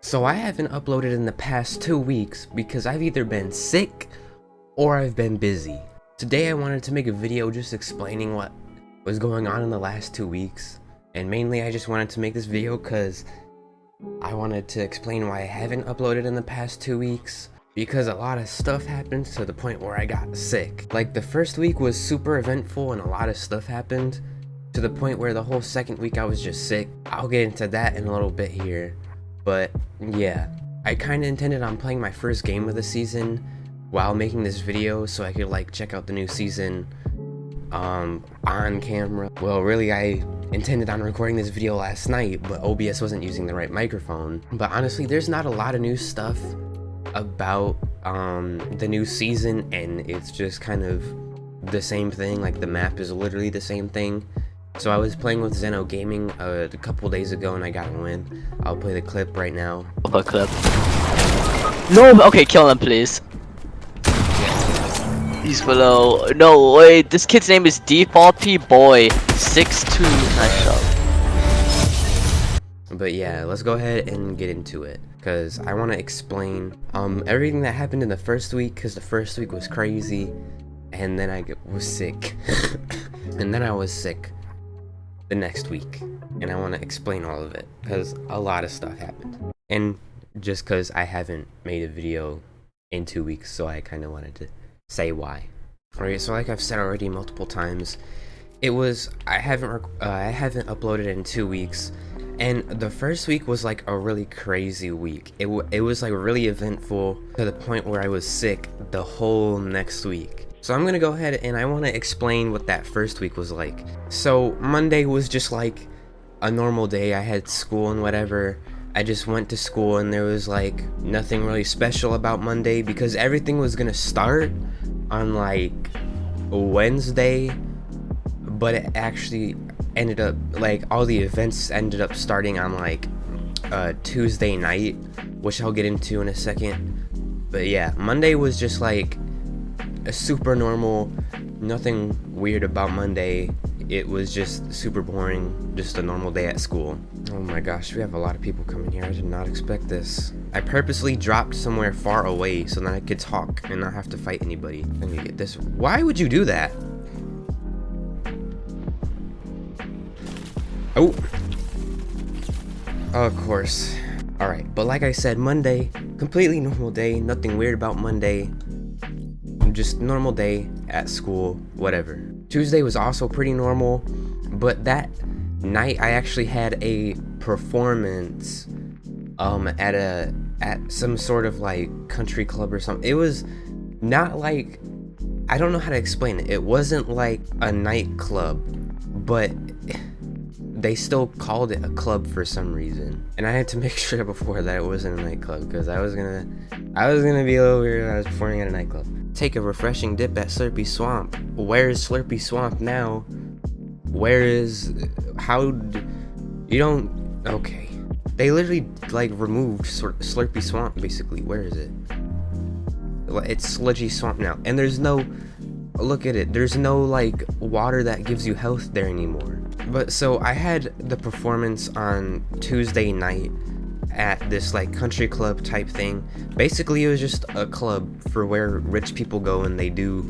So I haven't uploaded in the past 2 weeks because I've either been sick or I've been busy. Today I wanted to make a video just explaining what was going on in the last 2 weeks. And mainly I just wanted to make this video because I wanted to explain why I haven't uploaded in the past 2 weeks. Because a lot of stuff happened to the point where I got sick. Like the first week was super eventful and a lot of stuff happened to the point where the whole second week I was just sick. I'll get into that in a little bit here. But yeah, I kind of intended on playing my first game of the season while making this video so I could like check out the new season on camera. Well, really I intended on recording this video last night, but OBS wasn't using the right microphone. But honestly, there's not a lot of new stuff about the new season, and it's just kind of the same thing. Like the map is literally the same thing. So I was playing with Zeno Gaming a couple days ago and I got a win. I'll play the clip right now. A clip. No, okay, kill him, please. He's below. No, wait, this kid's name is Defaulty Boy 62. Nice job. But yeah, let's go ahead and get into it, because I want to explain everything that happened in the first week, because the first week was crazy, and then I was sick. And then I was sick the next week, and I want to explain all of it because a lot of stuff happened, and just because I haven't made a video in 2 weeks, so I kind of wanted to say why. Alright, so like I've said already multiple times, I haven't uploaded in 2 weeks, and the first week was like a really crazy week. It was like really eventful to the point where I was sick the whole next week. So I'm gonna go ahead and I want to explain what that first week was like. So Monday was just like a normal day. I had school and whatever. I just went to school and there was like nothing really special about Monday because everything was gonna start on like Wednesday, but it actually ended up like all the events ended up starting on like Tuesday night, which I'll get into in a second. But yeah, Monday was just like a super normal, nothing weird about Monday. It was just super boring, just a normal day at school. Oh my gosh, we have a lot of people coming here. I did not expect this. I purposely dropped somewhere far away so that I could talk and not have to fight anybody. Let me get this. Why would you do that? Oh, of course. Alright, but like I said, Monday, completely normal day, nothing weird about Monday. Just normal day at school, whatever. Tuesday was also pretty normal, but that night I actually had a performance at some sort of like country club or something. It was not like, I don't know how to explain it. It wasn't like a nightclub, but they still called it a club for some reason. And I had to make sure before that it wasn't a nightclub, because I was gonna be a little weird if I was performing at a nightclub. Take a refreshing dip at Slurpy Swamp. Where is Slurpy Swamp now? Okay. They literally like removed Slurpy Swamp basically. Where is it? It's Sludgy Swamp now. And there's no, look at it, there's no like water that gives you health there anymore. But so I had the performance on Tuesday night at this like country club type thing. Basically it was just a club for where rich people go and they do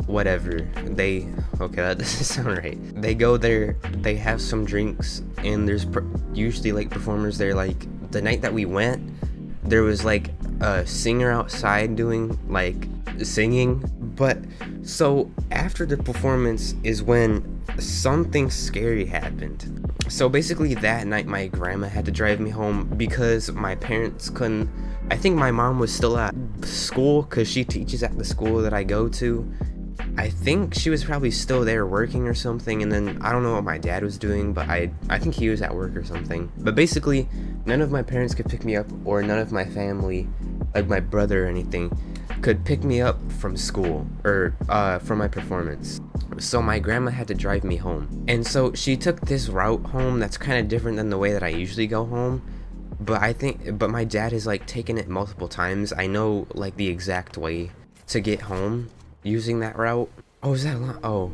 whatever. Okay, that doesn't sound right. They go there, they have some drinks, and there's usually like performers there. Like the night that we went, there was like a singer outside doing like singing. But so after the performance is when something scary happened. So basically that night my grandma had to drive me home because my parents couldn't. I think my mom was still at school because she teaches at the school that I go to. I think she was probably still there working or something, and then I don't know what my dad was doing, but I think he was at work or something. But basically none of my parents could pick me up, or none of my family, like my brother or anything, could pick me up from school or from my performance. So my grandma had to drive me home, and so she took this route home that's kind of different than the way that I usually go home. But my dad has like taken it multiple times. I know like the exact way to get home using that route. Oh, is that a llama? Oh,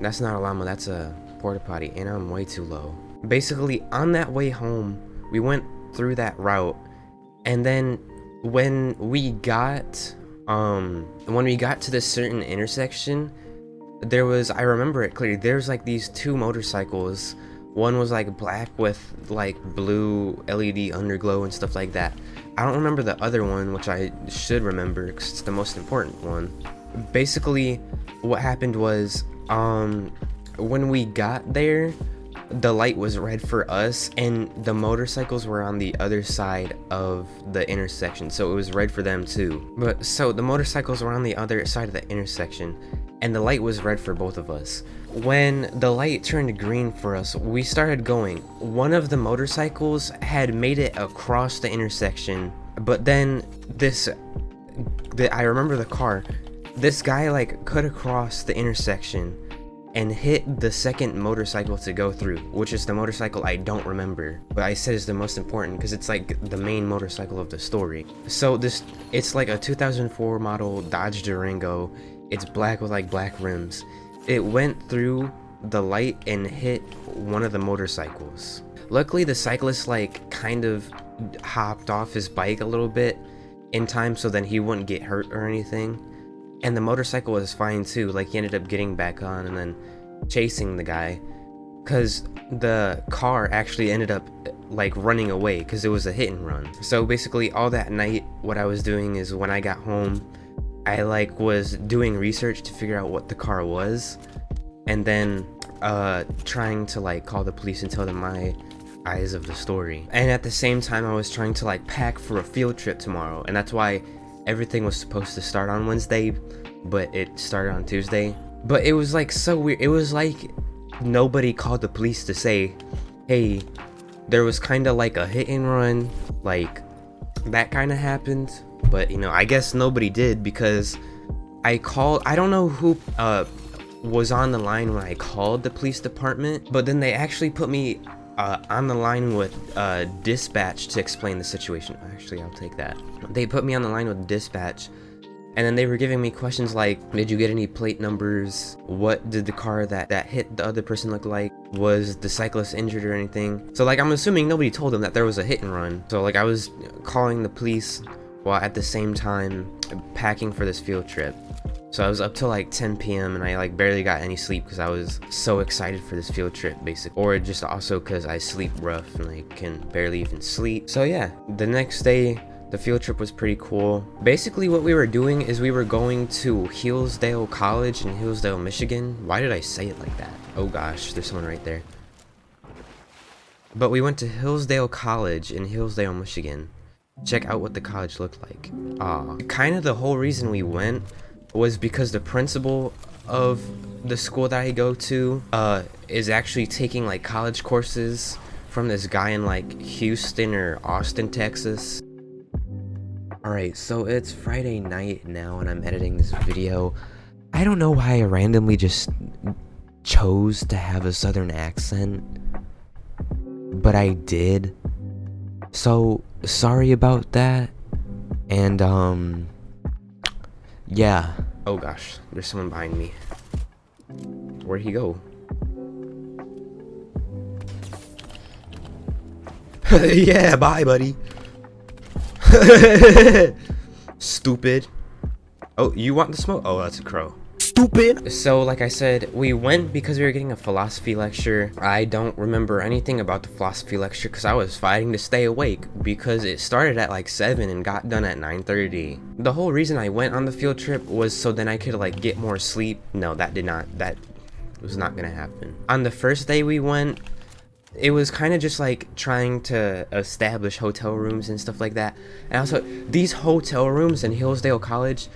that's not a llama, that's a porta potty, and I'm way too low. Basically on that way home we went through that route, and then when we got to this certain intersection, there was, I remember it clearly, there's like these two motorcycles. One was like black with like blue LED underglow and stuff like that. I don't remember the other one, which I should remember because it's the most important one. Basically, what happened was, when we got there, the light was red for us, and the motorcycles were on the other side of the intersection, so it was red for them too. But so the motorcycles were on the other side of the intersection, and the light was red for both of us. When the light turned green for us, we started going. One of the motorcycles had made it across the intersection, but then I remember the car. This guy like cut across the intersection and hit the second motorcycle to go through, which is the motorcycle I don't remember, but I said is the most important because it's like the main motorcycle of the story. So it's like a 2004 model Dodge Durango. It's black with like black rims. It went through the light and hit one of the motorcycles. Luckily, the cyclist like kind of hopped off his bike a little bit in time so then he wouldn't get hurt or anything. And the motorcycle was fine too, like he ended up getting back on and then chasing the guy, because the car actually ended up like running away because it was a hit and run. So basically all that night, what I was doing is when I got home, I like was doing research to figure out what the car was, and then trying to like call the police and tell them my eyes of the story. And at the same time I was trying to like pack for a field trip tomorrow, and that's why everything was supposed to start on Wednesday, but it started on Tuesday. But it was like so weird. It was like nobody called the police to say, hey, there was kind of like a hit and run, like that kind of happened. But you know, I guess nobody did, because I don't know who was on the line when I called the police department, but then they actually put me on the line with dispatch to explain the situation. Actually, I'll take that. They put me on the line with dispatch, and then they were giving me questions like, did you get any plate numbers? What did the car that hit the other person look like? Was the cyclist injured or anything? So like, I'm assuming nobody told them that there was a hit and run. So like, I was calling the police while at the same time packing for this field trip. So I was up till like 10 p.m. and I like barely got any sleep because I was so excited for this field trip, basically. Or just also because I sleep rough and like can barely even sleep. So yeah, the next day, the field trip was pretty cool. Basically what we were doing is we were going to Hillsdale College in Hillsdale, Michigan. Why did I say it like that? Oh gosh, there's someone right there. But we went to Hillsdale College in Hillsdale, Michigan. Check out what the college looked like. Kind of the whole reason we went was because the principal of the school that I go to is actually taking like college courses from this guy in like Houston or Austin, Texas. Alright, so it's Friday night now and I'm editing this video. I don't know why I randomly just chose to have a southern accent, but I did. So sorry about that. And yeah. Oh gosh, there's someone behind me. Where'd he go? Yeah, bye buddy. Stupid. Oh, you want the smoke? Oh, that's a crow. Stupid. So like I said, we went because we were getting a philosophy lecture. I don't remember anything about the philosophy lecture because I was fighting to stay awake because it started at like 7 and got done at 9:30. The whole reason I went on the field trip was so then I could like get more sleep. No, that was not gonna happen. On the first day we went, it was kind of just like trying to establish hotel rooms and stuff like that. And also, these hotel rooms in Hillsdale College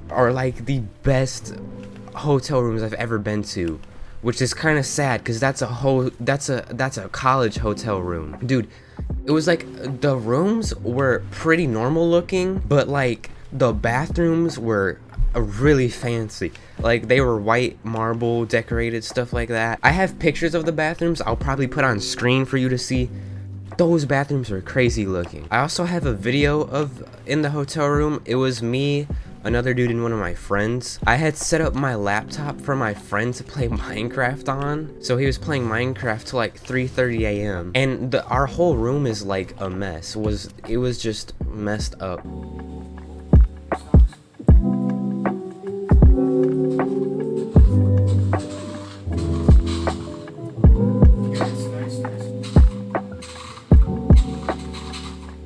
are like the best hotel rooms I've ever been to, which is kind of sad because that's a college hotel room. Dude, it was like the rooms were pretty normal looking, but like the bathrooms were really fancy. Like they were white marble decorated, stuff like that. I have pictures of the bathrooms I'll probably put on screen for you to see. Those bathrooms are crazy looking. I also have a video of in the hotel room. It was me, another dude and one of my friends. I had set up my laptop for my friend to play Minecraft on. So he was playing Minecraft till like 3:30 a.m. And our whole room is like a mess. It was just messed up.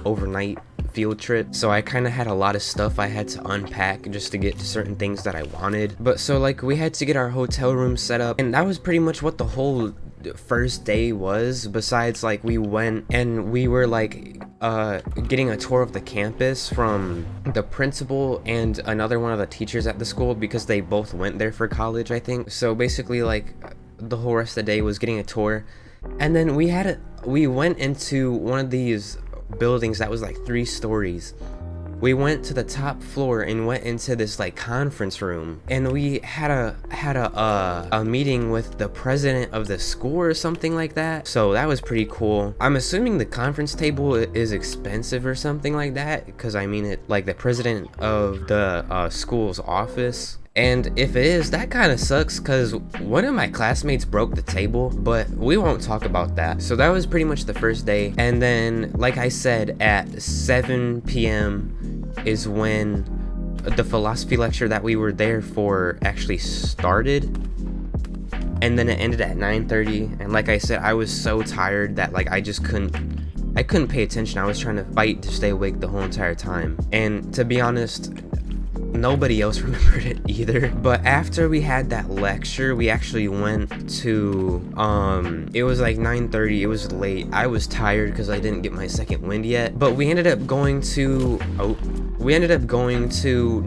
Overnight field trip, so I kind of had a lot of stuff I had to unpack just to get to certain things that I wanted. But so like we had to get our hotel room set up, and that was pretty much what the whole first day was, besides like we went and we were like getting a tour of the campus from the principal and another one of the teachers at the school, because they both went there for college, I think. So basically like the whole rest of the day was getting a tour, and then we went into one of these buildings that was like 3 stories. We went to the top floor and went into this like conference room, and we had a meeting with the president of the school or something like that. So that was pretty cool. I'm assuming the conference table is expensive or something like that, because I mean it like the president of the school's office. And if it is, that kind of sucks, because one of my classmates broke the table, but we won't talk about that. So that was pretty much the first day. And then, like I said, at 7 p.m. is when the philosophy lecture that we were there for actually started. And then it ended at 9:30. And like I said, I was so tired that like I couldn't pay attention. I was trying to fight to stay awake the whole entire time. And to be honest, nobody else remembered it either. But after we had that lecture, we actually went to it was like 9:30. It was late. I was tired because I didn't get my second wind yet. But we ended up going to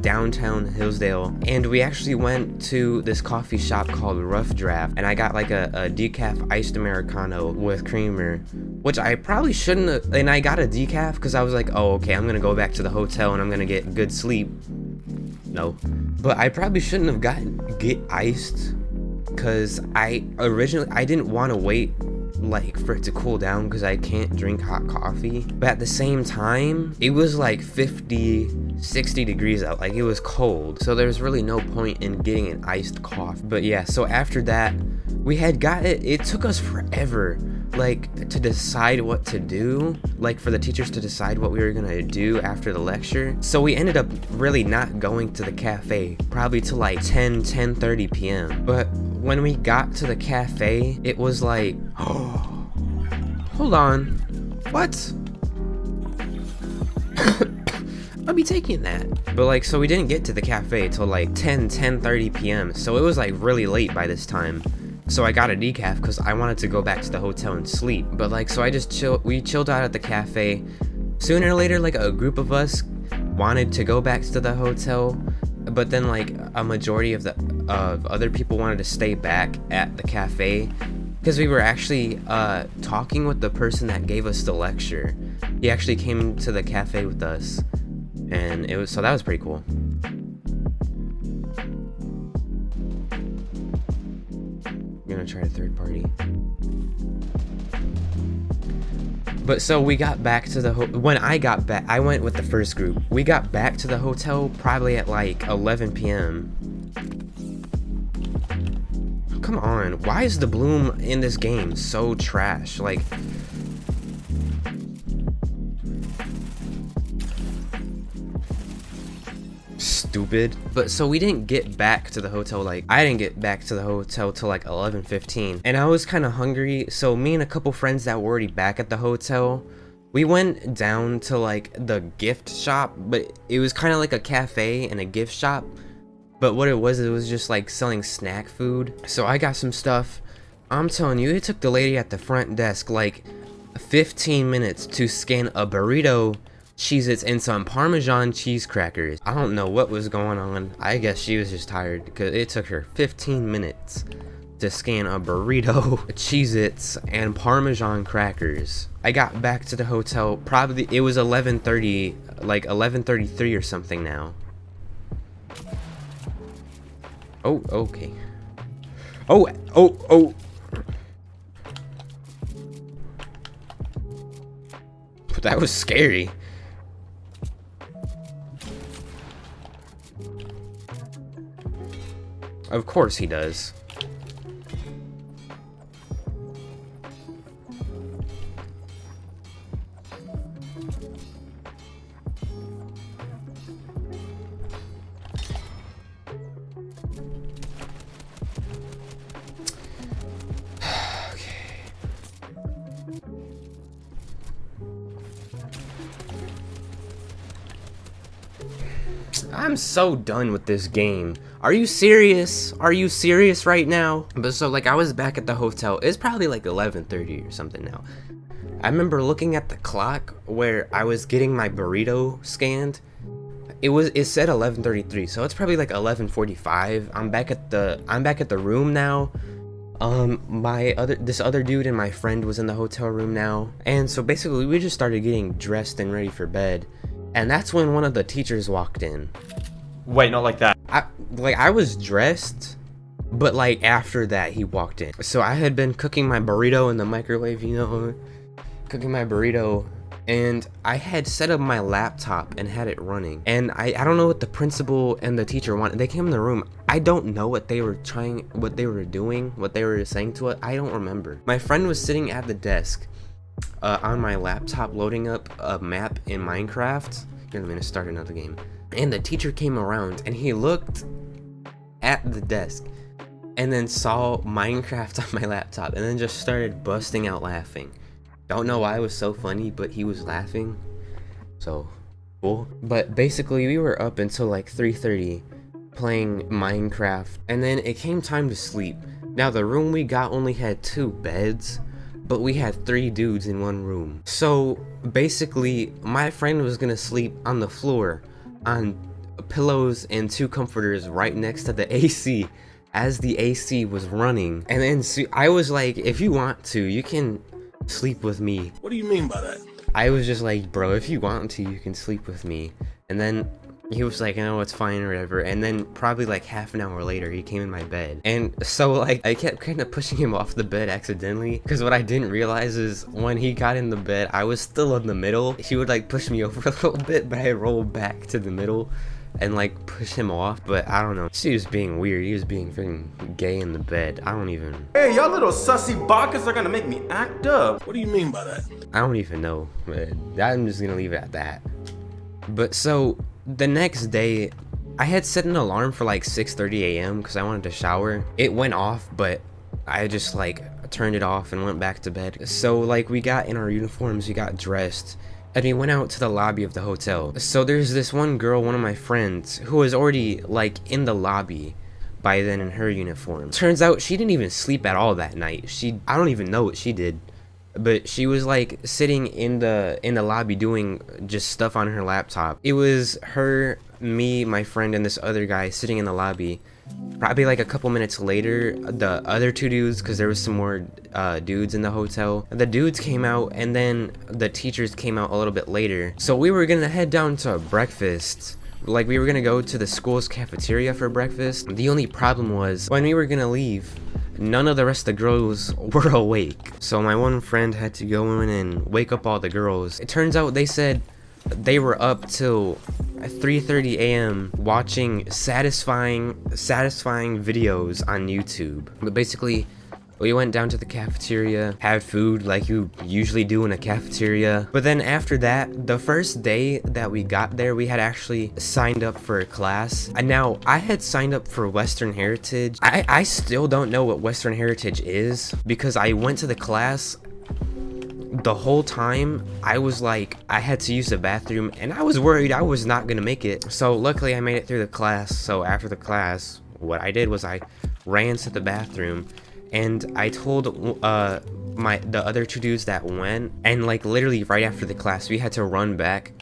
downtown Hillsdale, and we actually went to this coffee shop called Rough Draft, and I got like a decaf iced Americano with creamer, which I probably shouldn't have. And I got a decaf because I was like, oh okay, I'm gonna go back to the hotel and I'm gonna get good sleep. No, but I probably shouldn't have get iced, because I didn't want to wait like for it to cool down, because I can't drink hot coffee. But at the same time, it was like 50-60 degrees out, like it was cold, so there's really no point in getting an iced coffee. But yeah, so after that we had got it took us forever like to decide what to do, like for the teachers to decide what we were gonna do after the lecture. So we ended up really not going to the cafe probably till like 10:30 p.m. But when we got to the cafe, it was like, oh, hold on, what? I'll be taking that. But like, so we didn't get to the cafe till like 10:30 p.m. So it was like really late by this time. So I got a decaf because I wanted to go back to the hotel and sleep. But like, so we chilled out at the cafe. Sooner or later, like a group of us wanted to go back to the hotel, but then like a majority of other people wanted to stay back at the cafe, because we were actually talking with the person that gave us the lecture. He actually came to the cafe with us, and that was pretty cool. Gonna try a third party. But so we got back to when I got back, I went with the first group. We got back to the hotel probably at like 11 p.m. Come on, why is the bloom in this game so trash? Like, stupid. But so we didn't get back to the hotel, like I didn't get back to the hotel till like 11:15, and I was kind of hungry. So me and a couple friends that were already back at the hotel, we went down to like the gift shop, but it was kind of like a cafe and a gift shop. But what it was just like selling snack food. So I got some stuff. I'm telling you, it took the lady at the front desk like 15 minutes to scan a burrito, Cheez-Its, and some Parmesan cheese crackers. I don't know what was going on. I guess she was just tired, because it took her 15 minutes to scan a burrito, Cheez-Its, and Parmesan crackers. I got back to the hotel, probably, it was 11:30, like 11:33 or something now. Oh, okay. Oh. But that was scary. Of course he does. I'm so done with this game. Are you serious? Are you serious right now? But so like I was back at the hotel. It's probably like 11:30 or something now. I remember looking at the clock where I was getting my burrito scanned. It said 11:33, so it's probably like 11:45. I'm back at the room now. This other dude and my friend was in the hotel room now. And so basically we just started getting dressed and ready for bed. And that's when one of the teachers walked in. Wait, not like that. I was dressed, but like after that he walked in. So I had been cooking my burrito in the microwave, you know, cooking my burrito, and I had set up my laptop and had it running. And I don't know what the principal and the teacher wanted. They came in the room. I don't know what they were doing, what they were saying to it. I don't remember. My friend was sitting at the desk on my laptop loading up a map in Minecraft. Here, I'm gonna start another game. And the teacher came around and he looked at the desk and then saw Minecraft on my laptop and then just started busting out laughing. Don't know why it was so funny, but he was laughing. So cool. But basically we were up until like 3:30 playing Minecraft, and then it came time to sleep. Now the room we got only had 2 beds, but we had 3 dudes in one room. So basically my friend was gonna sleep on the floor on pillows and 2 comforters right next to the AC as the AC was running. And then I was like, if you want to, you can sleep with me. What do you mean by that? I was just like, bro, if you want to, you can sleep with me. And then he was like, no, it's fine or whatever. And then probably like half an hour later, he came in my bed. And so like I kept kind of pushing him off the bed accidentally, because what I didn't realize is when he got in the bed, I was still in the middle. He would like push me over a little bit, but I rolled back to the middle and like push him off. But I don't know, he was being weird. He was being freaking gay in the bed. I don't even, Hey, y'all little sussy bakas are gonna make me act up. What do you mean by that? I don't even know, but I'm just gonna leave it at that. But so the next day, I had set an alarm for like 6:30 a.m. because I wanted to shower. It went off, but I just like turned it off and went back to bed. So like we got in our uniforms, we got dressed, and we went out to the lobby of the hotel. So there's this one girl, one of my friends, who was already like in the lobby by then in her uniform. Turns out she didn't even sleep at all that night. I don't even know what she did, but she was like sitting in the lobby doing just stuff on her laptop. It was her, me, my friend, and this other guy sitting in the lobby. Probably like a couple minutes later, the other 2 dudes, because there was some more dudes in the hotel, the dudes came out, and then the teachers came out a little bit later. So we were gonna head down to breakfast. Like we were gonna go to the school's cafeteria for breakfast. The only problem was when we were gonna leave, none of the rest of the girls were awake. So my one friend had to go in and wake up all the girls. It turns out they said they were up till 3:30 a.m. watching satisfying videos on YouTube. But basically, we went down to the cafeteria, had food like you usually do in a cafeteria. But then after that, the first day that we got there, we had actually signed up for a class. And now I had signed up for Western Heritage. I still don't know what Western Heritage is, because I went to the class. The whole time I was like, I had to use the bathroom and I was worried I was not gonna make it. So luckily I made it through the class. So after the class, what I did was I ran to the bathroom and I told the other 2 dudes that went, and like literally right after the class we had to run back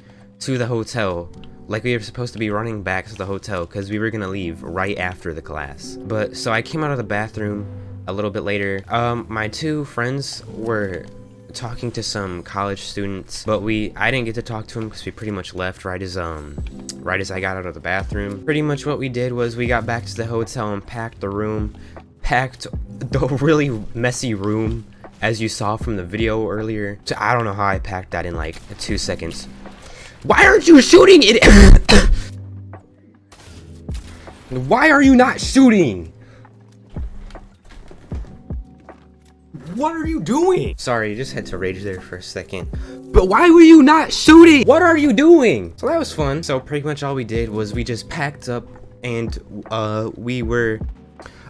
to the hotel. Like we were supposed to be running back to the hotel because we were gonna leave right after the class. But so I came out of the bathroom a little bit later. My 2 friends were talking to some college students, but I didn't get to talk to them because we pretty much left right as I got out of the bathroom. Pretty much what we did was we got back to the hotel and packed the really messy room as you saw from the video earlier. So I don't know how I packed that in like 2 seconds. Why aren't you shooting it? Why are you not shooting? What are you doing? Sorry, you just had to rage there for a second. But why were you not shooting? What are you doing? So that was fun. So pretty much all we did was we just packed up and we were...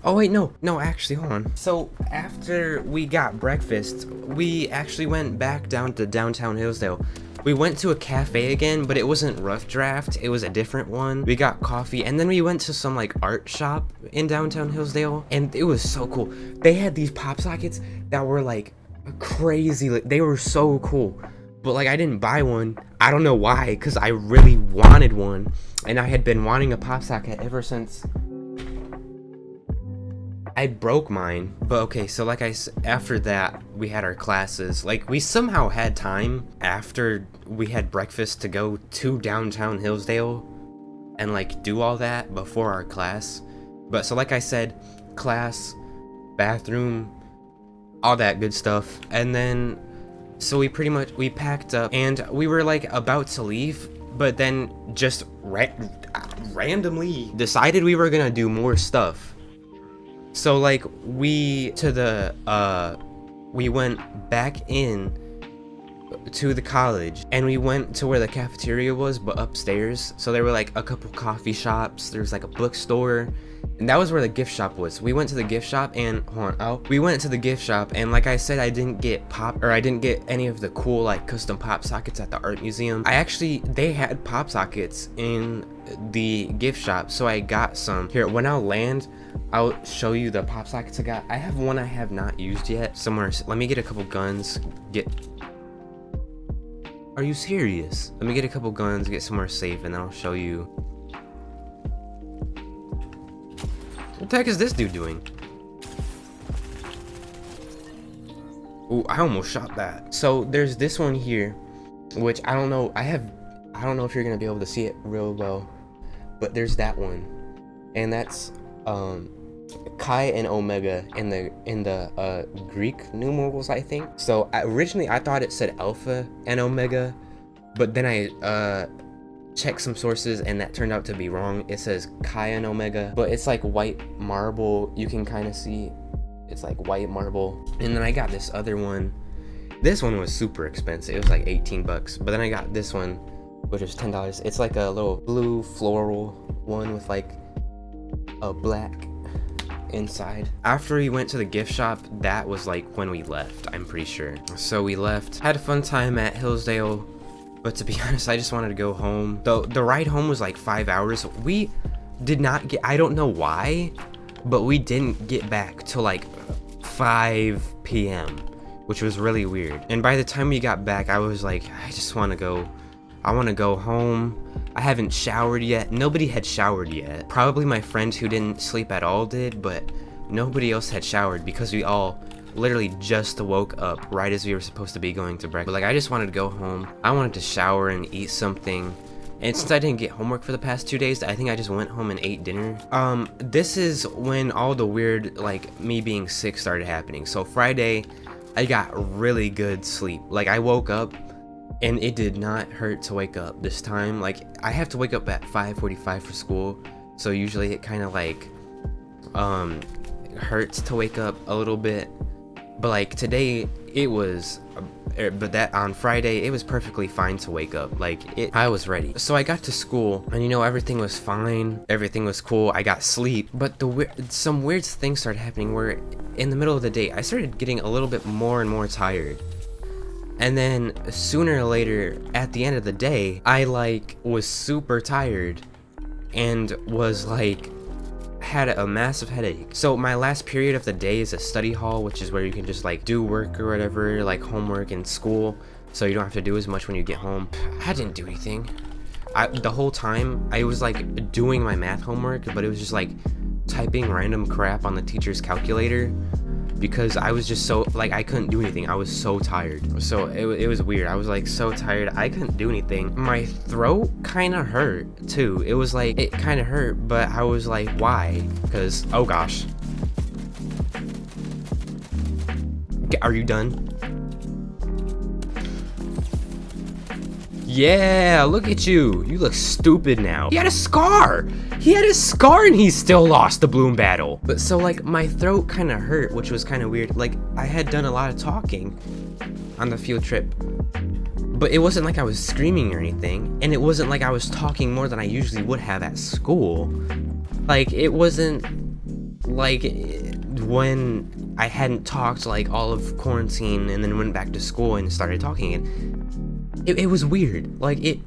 Oh wait, no, actually, hold on. So after we got breakfast, we actually went back down to downtown Hillsdale. We went to a cafe again, but it wasn't Rough Draft, it was a different one. We got coffee, and then we went to some like art shop in downtown Hillsdale, and it was so cool. They had these pop sockets that were like crazy, like, they were so cool. But like I didn't buy one. I don't know why, because I really wanted one, and I had been wanting a pop socket ever since I broke mine. But okay, so like after that we had our classes. Like we somehow had time after we had breakfast to go to downtown Hillsdale and like do all that before our class. But so like I said, class, bathroom, all that good stuff. And then so we packed up and we were like about to leave, but then just randomly decided we were gonna do more stuff. So like we went back in to the college and we went to where the cafeteria was, but upstairs. So there were like a couple coffee shops, there was like a bookstore, and that was where the gift shop was. We went to the gift shop and we went to the gift shop, and like I said, I didn't get any of the cool like custom pop sockets at the art museum. They had pop sockets in the gift shop, so I got some. Here, when I'll land, I'll show you the pop sockets I got. I have one I have not used yet somewhere. Let me get a couple guns. Are you serious? Let me get a couple guns, get somewhere safe, and then I'll show you. What the heck is this dude doing? Ooh, I almost shot that. So there's this one here, which I don't know. I don't know if you're gonna be able to see it real well, but there's that one, and that's Chi and Omega in the Greek numerals, I think. So originally I thought it said Alpha and Omega, but then I checked some sources and that turned out to be wrong. It says Chi and Omega, but it's like white marble. You can kind of see it's like white marble. And then I got this other one. This one was super expensive. It was like 18 bucks, but then I got this one, which is $10. It's like a little blue floral one with like a black inside. After we went to the gift shop, that was like when we left, I'm pretty sure. So we left, had a fun time at Hillsdale, but to be honest, I just wanted to go home. The ride home was like 5 hours. We did not get, I don't know why, but we didn't get back till like 5 p.m, which was really weird. And by the time we got back, I was like, I want to go home. I haven't showered yet. Nobody had showered yet. Probably my friend who didn't sleep at all did, but nobody else had showered because we all literally just woke up right as we were supposed to be going to breakfast. But like, I just wanted to go home. I wanted to shower and eat something. And since I didn't get homework for the past 2 days, I think I just went home and ate dinner. This is when all the weird, like, me being sick started happening. So Friday, I got really good sleep. Like, I woke up and it did not hurt to wake up this time. Like, I have to wake up at 5:45 for school, so usually it kind of like hurts to wake up a little bit. But like today it was on Friday it was perfectly fine to wake up. Like, I was ready. So I got to school and everything was fine, everything was cool. I got sleep, but some weird things started happening where in the middle of the day I started getting a little bit more and more tired. And then sooner or later, at the end of the day, I like was super tired and was like had a massive headache. So my last period of the day is a study hall, which is where you can just like do work or whatever, like homework in school, so you don't have to do as much when you get home. I didn't do anything. The whole time I was like doing my math homework, but it was just like typing random crap on the teacher's calculator, because I was just so like I couldn't do anything. I was so tired. So it was weird. I was like so tired I couldn't do anything. My throat kind of hurt too. It was like it kind of hurt, but I was like, why? Because oh gosh, are you done? Yeah, look at you. You look stupid now. He had a scar. He had a scar and he still lost the bloom battle. But so like my throat kind of hurt, which was kind of weird. Like I had done a lot of talking on the field trip, but it wasn't like I was screaming or anything. And it wasn't like I was talking more than I usually would have at school. Like it wasn't like when I hadn't talked like all of quarantine and then went back to school and started talking again. It was weird. Like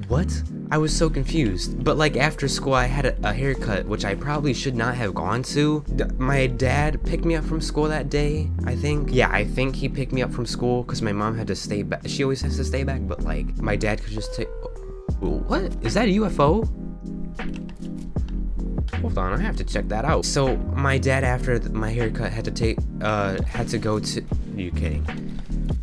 what? I was so confused. But like after school I had a haircut, which I probably should not have gone to. My dad picked me up from school that day, I think. Yeah, I think he picked me up from school because my mom had to stay back. She always has to stay back, but like my dad could just take... What? Is that a UFO? Hold on, I have to check that out. So my dad, after my haircut, had to go to... Are you kidding?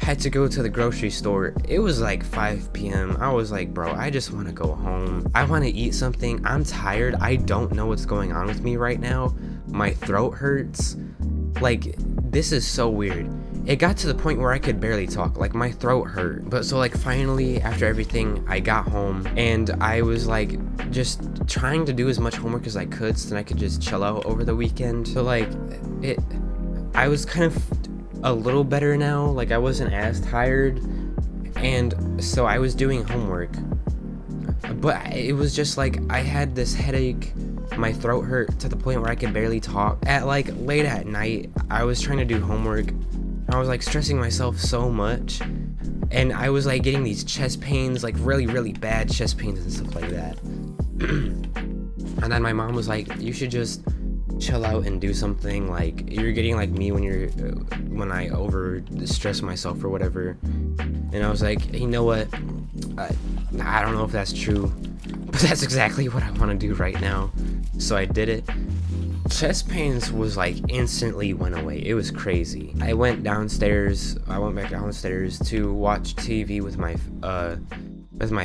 Had to go to the grocery store. It was like 5 p.m. I was like, bro, I just want to go home. I want to eat something. I'm tired. I don't know what's going on with me right now. My throat hurts. Like, this is so weird. It got to the point where I could barely talk. Like, my throat hurt. But so like finally, after everything, I got home and I was like just trying to do as much homework as I could so that I could just chill out over the weekend. So like I was kind of a little better now. Like I wasn't as tired, and so I was doing homework, but it was just like I had this headache. My throat hurt to the point where I could barely talk. At like late at night, I was trying to do homework. I was like stressing myself so much, and I was like getting these chest pains, like really bad chest pains and stuff like that. And then my mom was like, you should just chill out and do something. Like you're getting like me when I over stress myself or whatever. And I was like, you know what, I don't know if that's true, but that's exactly what I want to do right now. So I did it. Chest pains was like instantly went away. It was crazy. I went back downstairs to watch TV with my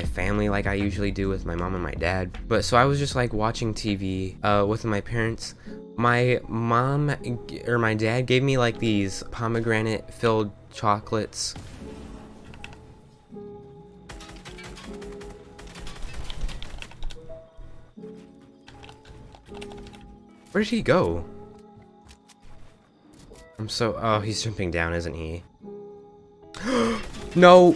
family, like I usually do with my mom and my dad. But so I was just like watching TV with my parents. My mom or my dad gave me like these pomegranate filled chocolates. Where did he go? Oh, he's jumping down, isn't he? No!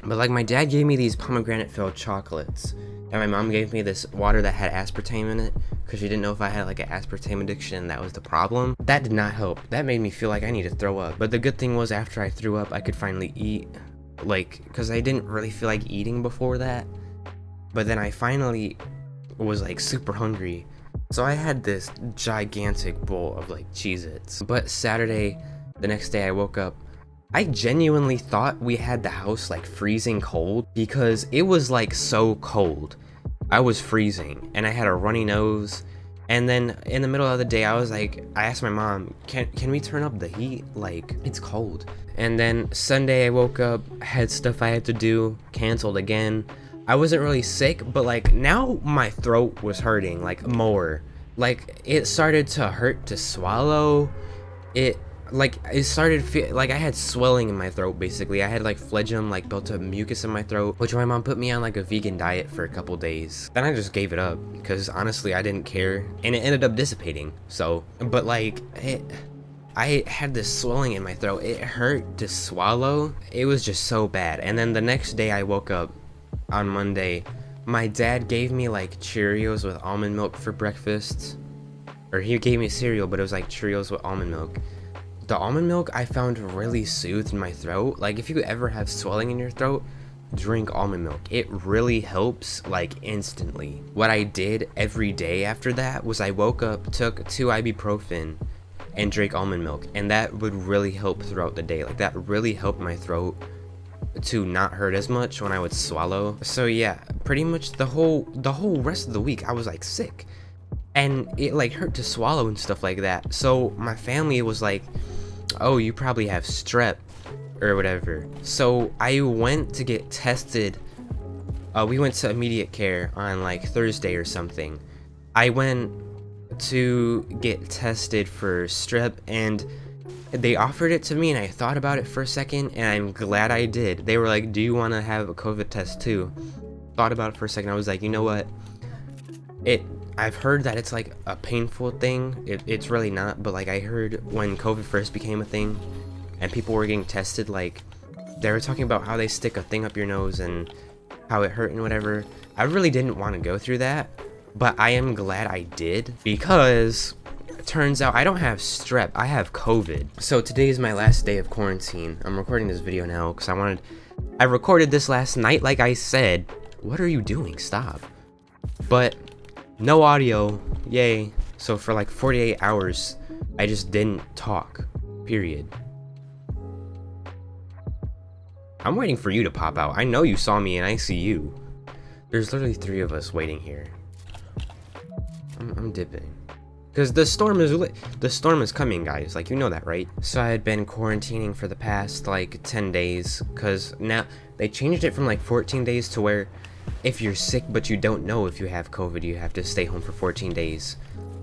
But like my dad gave me these pomegranate filled chocolates, and my mom gave me this water that had aspartame in it because she didn't know if I had like an aspartame addiction, and that was the problem. That did not help. That made me feel like I need to throw up. But the good thing was after I threw up, I could finally eat, like, because I didn't really feel like eating before that. But then I finally was like super hungry. So I had this gigantic bowl of like Cheez-Its. But Saturday, the next day I woke up, I genuinely thought we had the house like freezing cold because it was like so cold. I was freezing and I had a runny nose. And then in the middle of the day, I asked my mom, can we turn up the heat? Like, it's cold. And then Sunday I woke up, had stuff I had to do, canceled again. I wasn't really sick, but like now my throat was hurting like more. Like it started to hurt to swallow. It started like I had swelling in my throat basically. I had like phlegm, like built up mucus in my throat, which my mom put me on like a vegan diet for a couple days. Then I just gave it up because honestly I didn't care, and it ended up dissipating. So, but like I had this swelling in my throat. It hurt to swallow. It was just so bad. And then the next day I woke up on Monday, my dad gave me like Cheerios with almond milk for breakfast. Or he gave me cereal, but it was like Cheerios with almond milk. The almond milk I found really soothed my throat. Like if you ever have swelling in your throat, drink almond milk. It really helps like instantly. What I did every day after that was I woke up, took 2 ibuprofen, and drank almond milk. And that would really help throughout the day. Like that really helped my throat to not hurt as much when I would swallow. So yeah, pretty much the whole rest of the week I was like sick, and it like hurt to swallow and stuff like that. So my family was like, oh, you probably have strep or whatever. So I went to get tested. We went to immediate care on like Thursday or something. I went to get tested for strep, and they offered it to me and I thought about it for a second, and I'm glad I did. They were like, do you want to have a COVID test too? Thought about it for a second. I was like, you know what? I've heard that it's like a painful thing. It's really not, but like I heard when COVID first became a thing and people were getting tested, like they were talking about how they stick a thing up your nose and how it hurt and whatever. I really didn't want to go through that, but I am glad I did, because it turns out I don't have strep, I have COVID. So today is my last day of quarantine. I'm recording this video now because I recorded this last night like I said. What are you doing? Stop. But no audio, yay. So for like 48 hours, I just didn't talk, period. I'm waiting for you to pop out. I know you saw me and I see you. There's literally 3 of us waiting here. I'm dipping. Because the storm is coming, guys. Like, you know that, right? So I had been quarantining for the past like 10 days. Because now they changed it from like 14 days to where if you're sick but you don't know if you have COVID, you have to stay home for 14 days.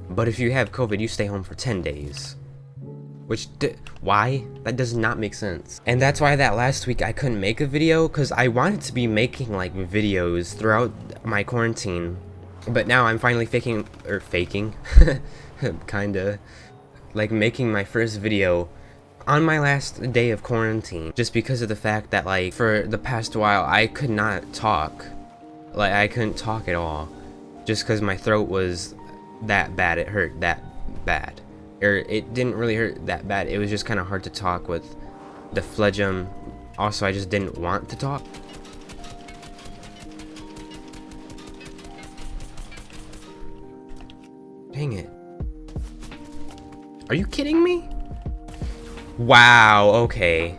But if you have COVID, you stay home for 10 days. Why? That does not make sense. And that's why that last week I couldn't make a video, because I wanted to be making like videos throughout my quarantine. But now I'm finally faking, kinda, like making my first video on my last day of quarantine, just because of the fact that like for the past while I could not talk. Like I couldn't talk at all, just because my throat was that bad. It hurt that bad. Or it didn't really hurt that bad. It was just kind of hard to talk with the phlegm. Also, I just didn't want to talk. Dang it. Are you kidding me? Wow, okay.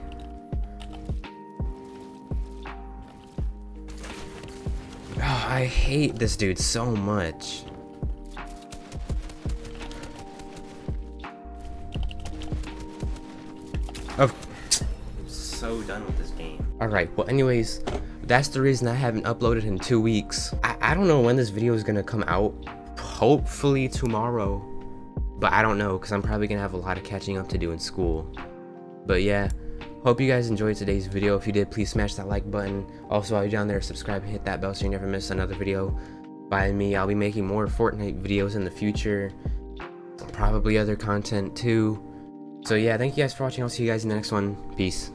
Oh, I hate this dude so much. I'm so done with this game. Alright, well anyways, that's the reason I haven't uploaded in 2 weeks. I don't know when this video is gonna come out. Hopefully tomorrow. But I don't know, because I'm probably gonna have a lot of catching up to do in school. But yeah, hope you guys enjoyed today's video. If you did, please smash that like button. Also, while you're down there, subscribe and hit that bell so you never miss another video by me. I'll be making more Fortnite videos in the future. Probably other content too. So yeah, thank you guys for watching. I'll see you guys in the next one. Peace.